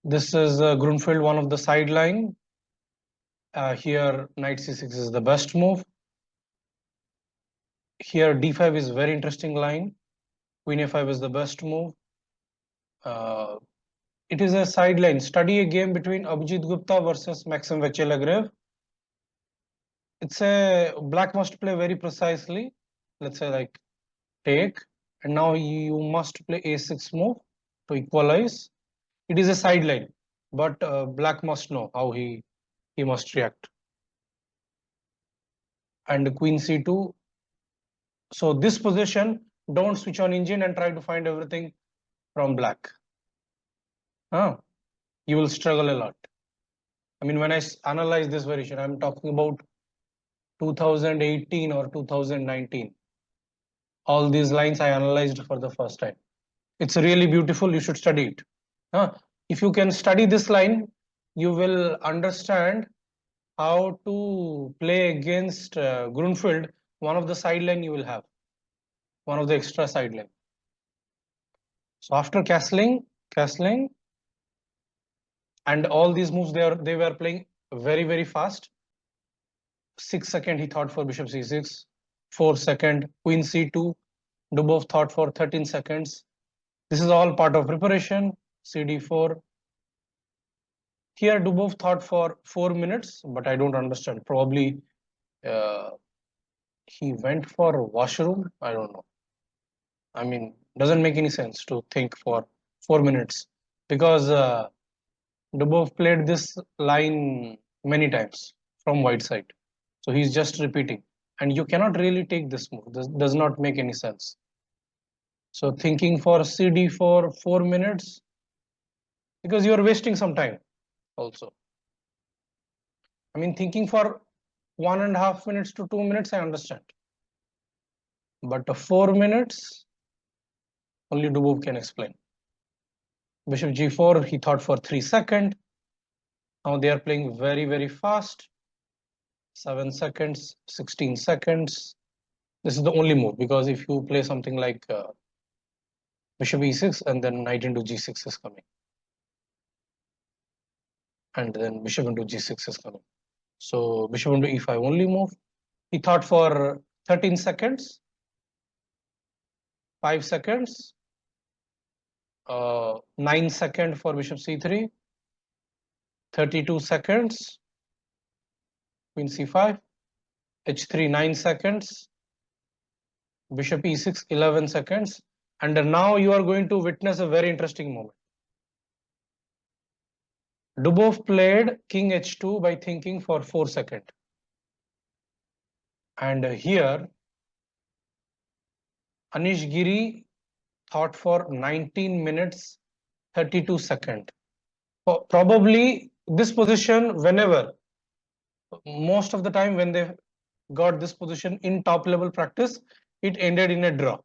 This is Grunfeld, one of the sideline. Here, knight c6 is the best move. Here, d5 is very interesting line. Queen a5 is the best move. Uh, it is a sideline. Study a game between Abhijit Gupta versus Maxim Vechelagriev. It's a black must play very precisely. Let's say like take, and now you must play a6 move to equalize. It is a sideline, but black must know how he must react. And queen c2. So this position, don't switch on engine and try to find everything from black. You will struggle a lot. I mean, when I analyze this variation, I'm talking about 2018 or 2019. All these lines I analyzed for the first time. It's really beautiful. You should study it. If you can study this line, you will understand how to play against Grunfeld, one of the sideline you will have, one of the extra sideline. So after castling, and all these moves they were playing very fast. 6 seconds he thought for bishop c6, 4 seconds, queen c2. Dubov thought for 13 seconds. This is all part of preparation. cd4. Here Dubov thought for 4 minutes, but I don't understand. Probably he went for washroom. I don't know. I mean, doesn't make any sense to think for 4 minutes because Dubov played this line many times from white side. So he's just repeating. And you cannot really take this move. This does not make any sense. So thinking for CD for 4 minutes, because you are wasting some time also. I mean, thinking for 1.5 minutes to 2 minutes, I understand. But 4 minutes, only Dubov can explain. Bishop g4, he thought for 3 seconds. Now they are playing very fast. 7 seconds, 16 seconds. This is the only move, because if you play something like bishop e6 and then knight into g6 is coming. And then bishop into g6 is coming. So bishop into e5 only move. He thought for 13 seconds, 5 seconds, 9 seconds for bishop c3, 32 seconds, queen c5, h3 9 seconds, bishop e6 11 seconds, and now you are going to witness a very interesting moment. Dubov played king h2 by thinking for 4 seconds. And here Anish Giri thought for 19 minutes 32 seconds. Probably this position, whenever, most of the time when they got this position in top level practice, it ended in a draw.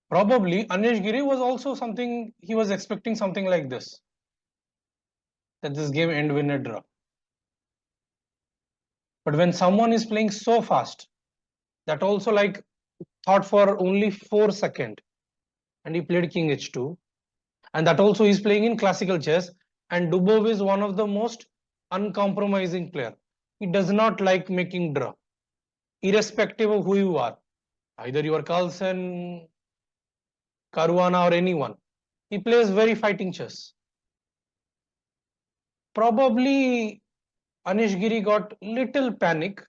Probably Anish Giri was also something, he was expecting something like this, that this game end in a draw. But when someone is playing so fast, that also like thought for only 4 seconds, and he played king h2, and that also is playing in classical chess, and Dubov is one of the most uncompromising player. He does not like making draw, irrespective of who you are, either you are Carlsen, Caruana or anyone. He plays very fighting chess. Probably Anish Giri got little panic.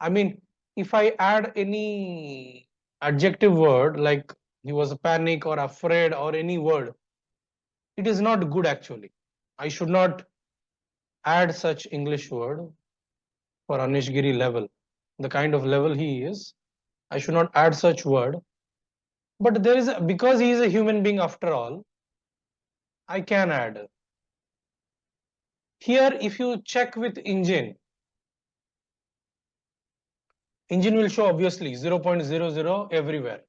I mean, if I add any adjective word like he was panic or afraid or any word, it is not good actually. I should not add such English word for Anish Giri level, the kind of level he is. I should not add such word. But there is because he is a human being after all, I can add. Here, if you check with engine will show obviously 0.00 everywhere.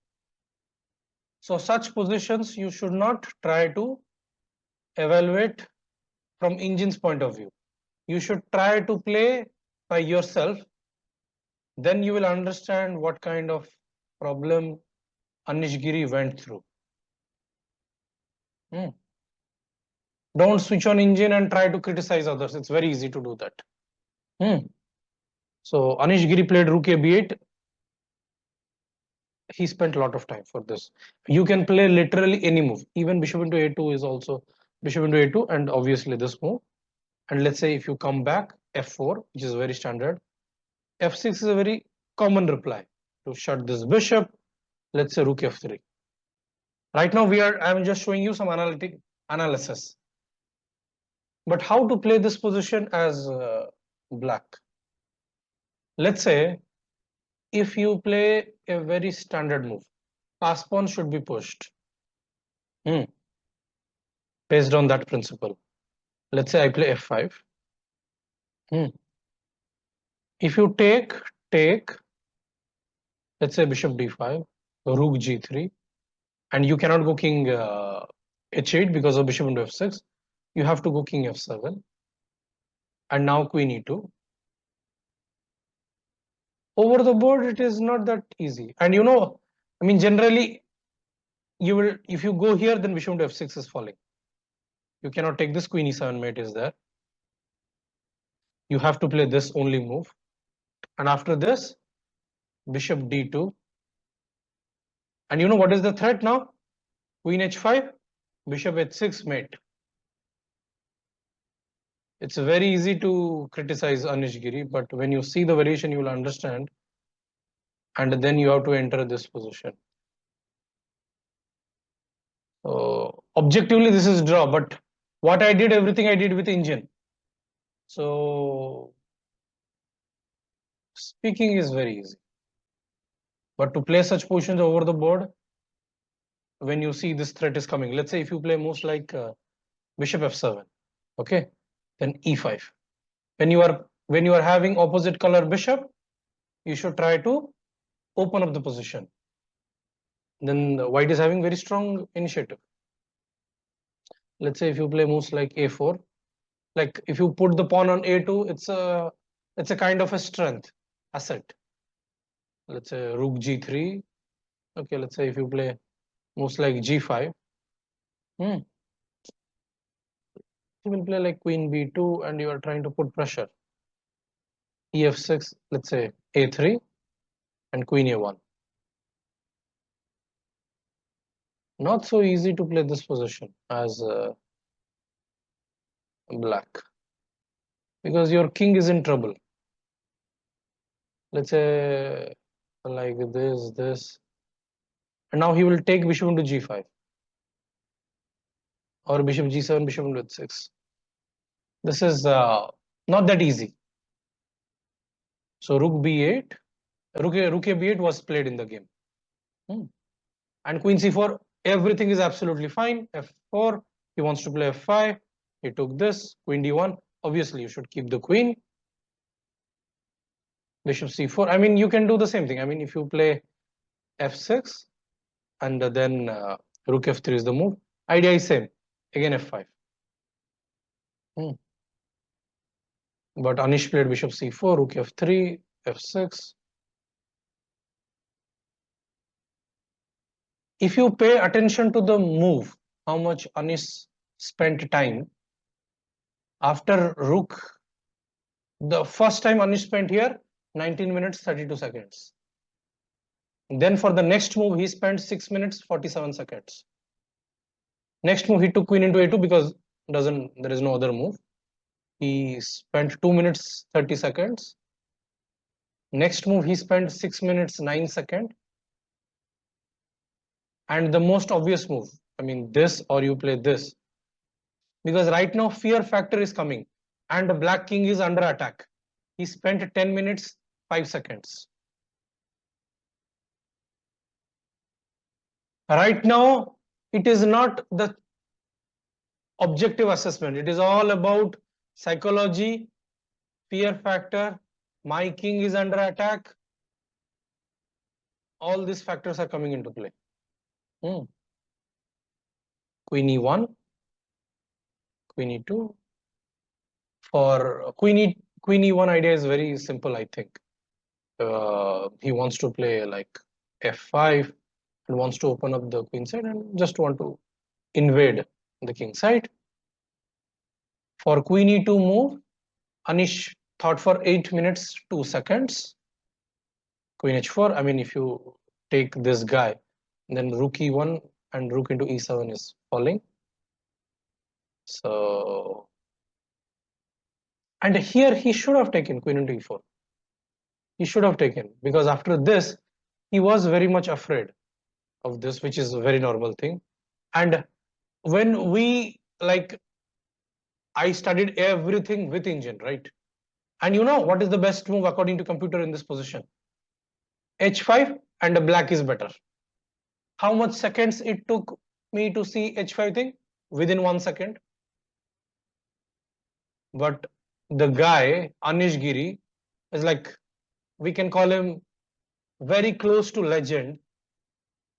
So such positions you should not try to evaluate from engine's point of view. You should try to play by yourself. Then you will understand what kind of problem Anish Giri went through. Don't switch on engine and try to criticize others. It's very easy to do that. So Anish Giri played rook a b8. He spent a lot of time for this. You can play literally any move. Even bishop into a2 is also bishop into a2, and obviously this move. And let's say if you come back, f4, which is very standard. f6 is a very common reply to shut this bishop. Let's say rook f3. Right now I'm just showing you some analytic analysis. But how to play this position as black? Let's say if you play a very standard move, pass pawn should be pushed. Based on that principle. Let's say I play f5. If you take, let's say bishop d5, rook g3, and you cannot go king h8 because of bishop into f6. You have to go king f7, and now queen e2. Over the board, it is not that easy. And I mean, generally, you will, if you go here, then bishop into f6 is falling. You cannot take this, queen e7 mate is there. You have to play this only move. And after this, bishop d2. And you know what is the threat now? Queen h5, bishop h6 mate. It's very easy to criticize Anish Giri, but when you see the variation, you will understand. And then you have to enter this position. So objectively, this is draw, but what I did, everything I did with engine. So speaking is very easy. But to play such positions over the board, when you see this threat is coming, let's say if you play moves like bishop f7, okay, then e5. When you are having opposite color bishop, you should try to open up the position. Then white is having very strong initiative. Let's say if you play moves like a4, like if you put the pawn on a2, it's a kind of a strength asset. Let's say rook g3. Okay, let's say if you play moves like g5, you will play like queen b2, and you are trying to put pressure. ef6, let's say a3, and queen a1. Not so easy to play this position as black, because your king is in trouble. Let's say like this, and now he will take bishop into g5, or bishop g7, bishop into h6. This is not that easy. So rook b8, rook a b8 was played in the game. And queen c4, everything is absolutely fine. f4, he wants to play f5. He took this, queen d1. Obviously, you should keep the queen. Bishop c4. I mean, you can do the same thing. I mean, if you play f6 and then rook f3 is the move, idea is same. Again f5. But Anish played bishop c4, rook f3, f6. If you pay attention to the move, how much Anish spent time after rook, the first time Anish spent here 19 minutes 32 seconds. Then for the next move, he spent 6 minutes 47 seconds. Next move, he took queen into a2 because there is no other move. He spent 2 minutes 30 seconds. Next move, he spent 6 minutes 9 seconds. And the most obvious move, I mean, this or you play this. Because right now, fear factor is coming and the black king is under attack. He spent 10 minutes 5 seconds. Right now, it is not the objective assessment. It is all about psychology, fear factor, my king is under attack. All these factors are coming into play. Queen e1, queen e2. For queen e1 idea is very simple, I think. He wants to play like f5 and wants to open up the queen side and just want to invade the king side. For queen e2 move, Anish thought for 8 minutes 2 seconds. Queen h4. I mean, if you take this guy, then rook e1 and rook into e7 is falling. So, and here he should have taken queen into e4. He should have taken, because after this, he was very much afraid of this, which is a very normal thing. And when we like, I studied everything with engine, right? And you know what is the best move according to computer in this position? h5, and the black is better. How much seconds it took me to see h5 thing? Within 1 second. But the guy, Anish Giri, is like, we can call him very close to legend.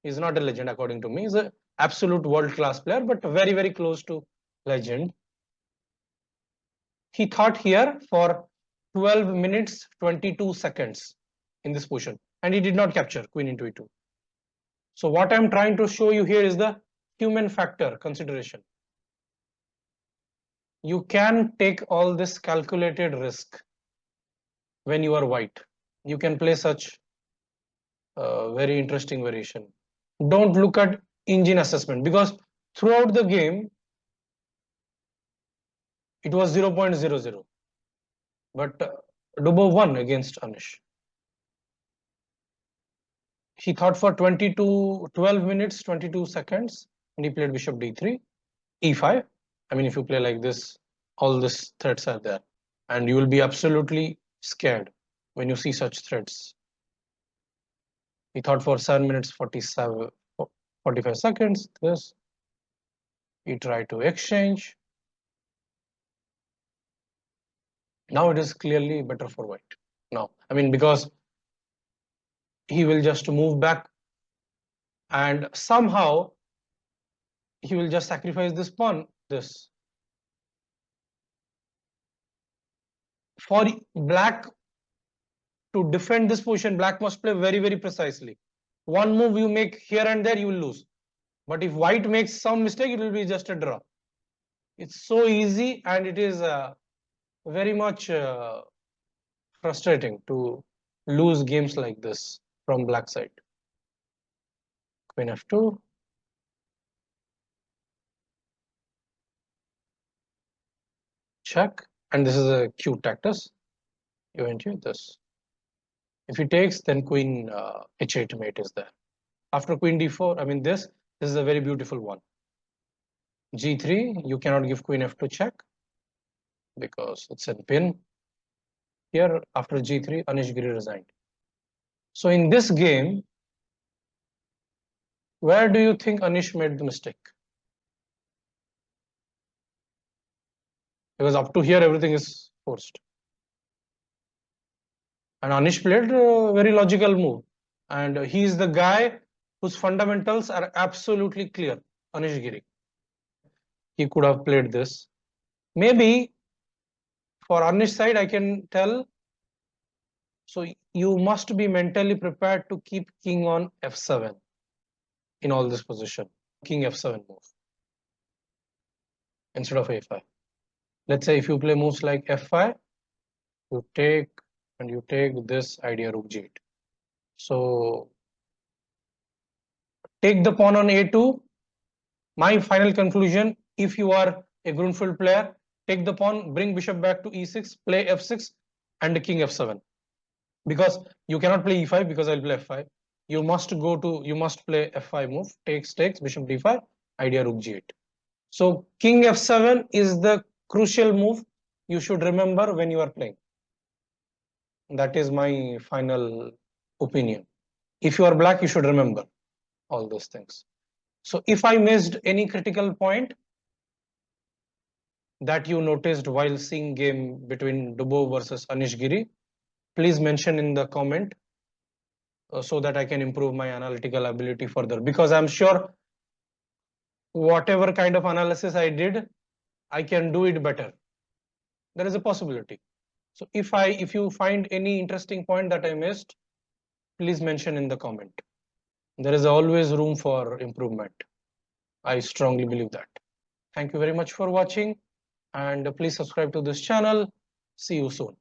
He's not a legend according to me. He's an absolute world-class player, but very, very close to legend. He thought here for 12 minutes 22 seconds in this position, and he did not capture queen into e2. So what I'm trying to show you here is the human factor consideration. You can take all this calculated risk when you are white. You can play such very interesting variation. Don't look at engine assessment, because throughout the game it was 0.00, but Dubov won against Anish. He thought for 12 minutes 22 seconds, and he played bishop d3, e5. I mean, if you play like this, all these threats are there, and you will be absolutely scared when you see such threats. He thought for 7 minutes 45 seconds. This, he tried to exchange. Now it is clearly better for white. Now, I mean, because he will just move back, and somehow he will just sacrifice this pawn. This, for black to defend this position, black must play very, very precisely. One move you make here and there, you will lose. But if white makes some mistake, it will be just a draw. It's so easy, and it is very much frustrating to lose games like this from black side. Queen f2. Check. And this is a cute tactus. Eventually this. If he takes, then queen h8 mate is there. After queen d4, I mean, this is a very beautiful one. g3, you cannot give queen f2 check because it's a pin. Here, after g3, Anish Giri resigned. So in this game, where do you think Anish made the mistake? Because up to here, everything is forced. And Anish played a very logical move. And he is the guy whose fundamentals are absolutely clear, Anish Giri. He could have played this. Maybe for Anish side, I can tell. So you must be mentally prepared to keep king on f7 in all this position. King f7 move instead of a5. Let's say if you play moves like f5, you take and you take this idea rook g8. So take the pawn on a2. My final conclusion, if you are a Grunfeld player, take the pawn, bring bishop back to e6, play f6 and king f7. Because you cannot play e5 because I'll play f5. You must play f5 move, takes, bishop d5, idea rook g8. So king f7 is the crucial move you should remember when you are playing. That is my final opinion. If you are black, you should remember all those things. So if I missed any critical point that you noticed while seeing game between Dubov versus Anish Giri, please mention in the comment so that I can improve my analytical ability further, because I'm sure whatever kind of analysis I did, I can do it better. There is a possibility. So if you find any interesting point that I missed, please mention in the comment. There is always room for improvement. I strongly believe that. Thank you very much for watching, and please subscribe to this channel. See you soon.